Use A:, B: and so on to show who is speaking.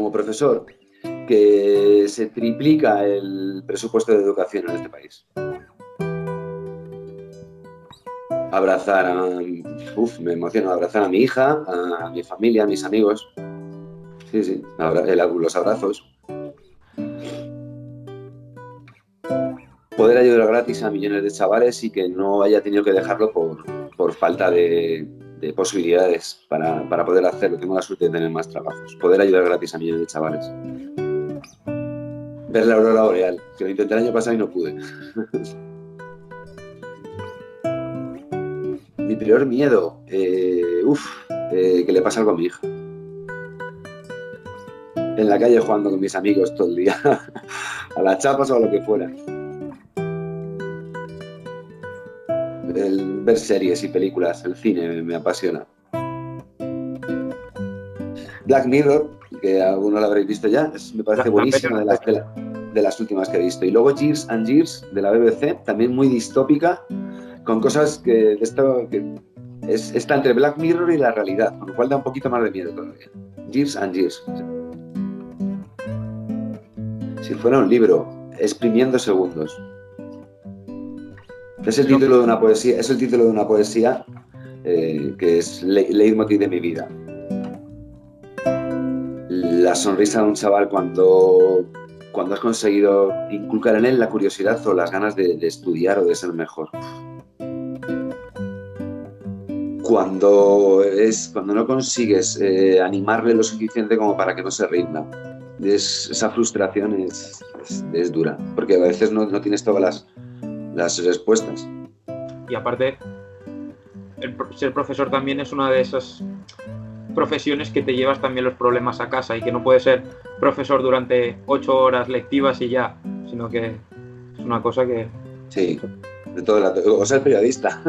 A: como profesor que se triplica el presupuesto de educación en este país. Abrazar a... me emociono, abrazar a mi hija, a mi familia, a mis amigos. Sí, los abrazos. Poder ayudar gratis a millones de chavales y que no haya tenido que dejarlo por falta de posibilidades para poder hacerlo. Tengo la suerte de tener más trabajos. Poder ayudar gratis a millones de chavales. Ver la aurora boreal, que lo intenté el año pasado y no pude. Mi peor miedo, que le pase algo a mi hija. En la calle jugando con mis amigos todo el día, a las chapas o a lo que fuera. El ver series y películas, el cine me apasiona. Black Mirror, que algunos lo habréis visto ya, me parece buenísima de las últimas que he visto. Y luego Years and Years, de la BBC, también muy distópica, con cosas que está entre Black Mirror y la realidad, con lo cual da un poquito más de miedo todavía. Years and Years. Si fuera un libro, exprimiendo segundos. Es el título de una poesía, que es leitmotiv de mi vida. La sonrisa de un chaval cuando has conseguido inculcar en él la curiosidad o las ganas de estudiar o de ser mejor. Cuando no consigues animarle lo suficiente como para que no se rinda. Esa frustración es dura, porque a veces no tienes todas las respuestas.
B: Y aparte, ser profesor también es una de esas profesiones que te llevas también los problemas a casa y que no puedes ser profesor durante 8 horas lectivas y ya, sino que es una cosa que...
A: Sí, de todo o ser periodista.